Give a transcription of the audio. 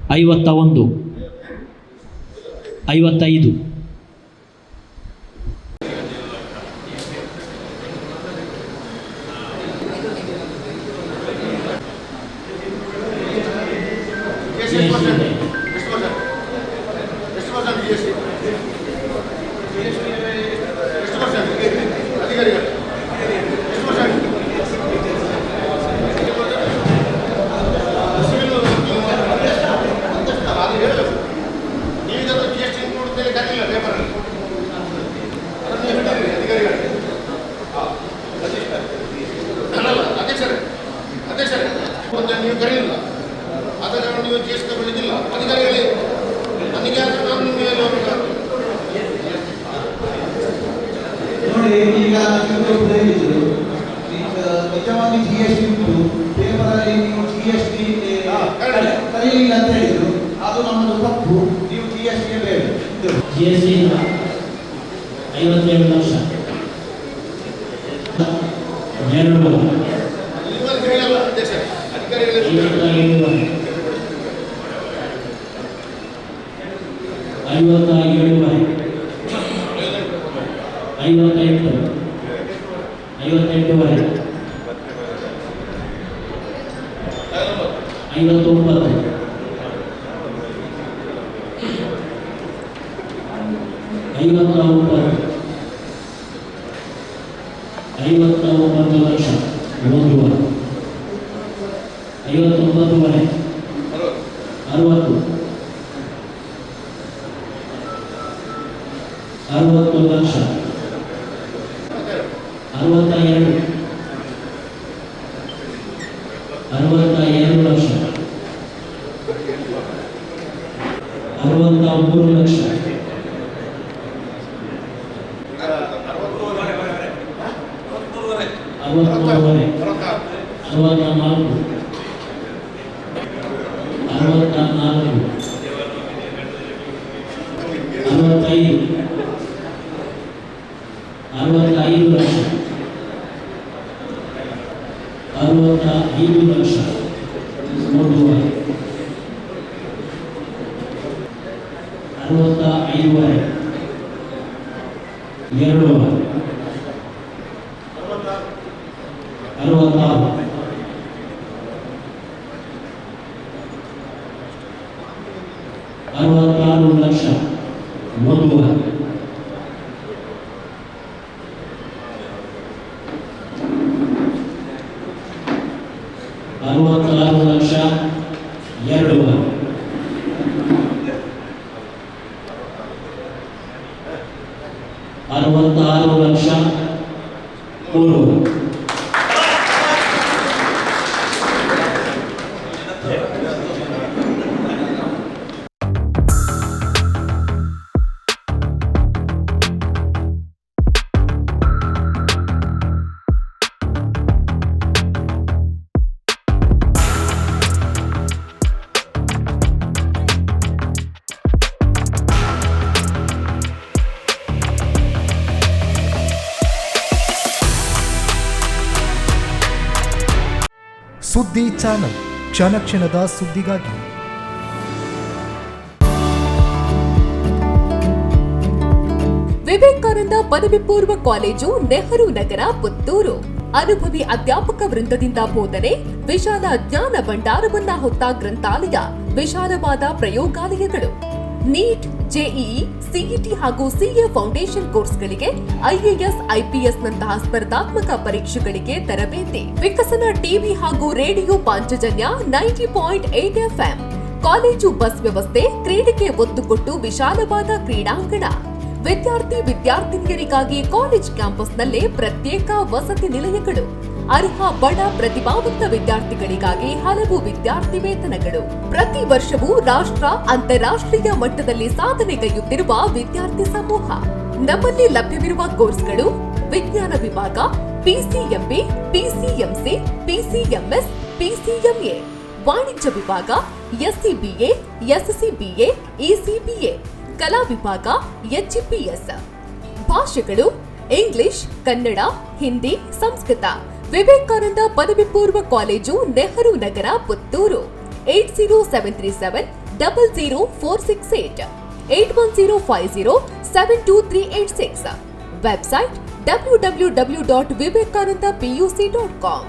51, 55, ನೀವು ಕರೆಯಿಲ್ಲ ಅದರ ನೀವು ಜ್ಯೇಷ್ಠ ಬೆಳೆದಿಲ್ಲ ಅಧಿಕಾರಿಗಳೇ ನನಗೆ ನಾನು ನಿಮ್ಮ ಮೇಲೆ ನೋಡಿ ಈಗ ನಿಜವಾಗಿ GST ಉಂಟು ಪೇಪರಲ್ಲಿ ನೀವು GST ಕರೀಲಿಲ್ಲ ಅಂತ ಹೇಳಿದ್ರು ಅದು ನಮ್ಮದು ತಪ್ಪು ನೀವು GST ಬೇಡ GST 57 ಲಕ್ಷ 2 59 ಲಕ್ಷ 1 59 60 ಲಕ್ಷ 62 ಲಕ್ಷ 63 ಲಕ್ಷ 65 ಲಕ್ಷ 66 ಲಕ್ಷ 1 66 ಲಕ್ಷ 2 66 ಲಕ್ಷ 3 ಸುದ್ದಿ ಚಾನಲ್ ಕ್ಷಣ ಕ್ಷಣದ ಸುದ್ದಿಗಾಗಿ. ವಿವೇಕಾನಂದ ಪದವಿ ಪೂರ್ವ ಕಾಲೇಜು, ನೆಹರು ನಗರ, ಪುತ್ತೂರು. ಅನುಭವಿ ಅಧ್ಯಾಪಕ ವೃಂದದಿಂದ ಬೋಧನೆ, ವಿಶಾಲ ಜ್ಞಾನ ಭಂಡಾರವನ್ನ ಹೊತ್ತ ಗ್ರಂಥಾಲಯ, ವಿಶಾಲವಾದ ಪ್ರಯೋಗಾಲಯಗಳು. ನೀಟ್, ಜೆಇಇ, ಸಿಇಟಿ ಹಾಗೂ ಸಿಎ ಫೌಂಡೇಶನ್ ಕೋರ್ಸ್ಗಳಿಗೆ, ಐಎಎಸ್, ಐಪಿಎಸ್ ನಂತಹ ಸ್ಪರ್ಧಾತ್ಮಕ ಪರೀಕ್ಷೆಗಳಿಗೆ ತರಬೇತಿ. ವಿಕಸನ ಟಿವಿ ಹಾಗೂ radio Panchajanya 90.8 FM. College bus ವ್ಯವಸ್ಥೆ, ಕ್ರೀಡೆಗೆ ಒತ್ತು ಕೊಟ್ಟು ವಿಶಾಲವಾದ ಕ್ರೀಡಾಂಗಣ. ವಿದ್ಯಾರ್ಥಿನಿಯರಿಗಾಗಿ ಕಾಲೇಜ್ ಕ್ಯಾಂಪಸ್ನಲ್ಲೇ ಪ್ರತ್ಯೇಕ ವಸತಿ ನಿಲಯಗಳು. ಅರ್ಹ ಬಡ ಪ್ರತಿಭಾವಂತ ವಿದ್ಯಾರ್ಥಿಗಳಿಗಾಗಿ ಹಲವು ವಿದ್ಯಾರ್ಥಿ ವೇತನಗಳು. ಪ್ರತಿ ವರ್ಷವೂ ರಾಷ್ಟ್ರ, ಅಂತಾರಾಷ್ಟ್ರೀಯ ಮಟ್ಟದಲ್ಲಿ ಸಾಧನೆಗೈಯುತ್ತಿರುವ ವಿದ್ಯಾರ್ಥಿ ಸಮೂಹ. ನಮ್ಮಲ್ಲಿ ಲಭ್ಯವಿರುವ ಕೋರ್ಸ್ಗಳು: ವಿಜ್ಞಾನ ವಿಭಾಗ, ಪಿಸಿಎಂಬಿ, ಪಿಸಿಎಂಸಿ, ಪಿಸಿಎಂಎಸ್, ಪಿಸಿಎಂಎ. ವಾಣಿಜ್ಯ ವಿಭಾಗ, ಎಸ್ಸಿಬಿಎ, ಎಸ್ಸಿಬಿಎ, ಇಸಿಬಿಎ. ಕಲಾ ವಿಭಾಗ, ಎಚ್ಇಪಿಎಸ್. ಭಾಷೆಗಳು: ಇಂಗ್ಲಿಷ್, ಕನ್ನಡ, ಹಿಂದಿ, ಸಂಸ್ಕೃತ. ವಿವೇಕಾನಂದ ಪದವಿ ಪೂರ್ವ college, Nehru Nagar, Puttur. 80737 00468 8105072386. Website www.vivekanandapuc.com.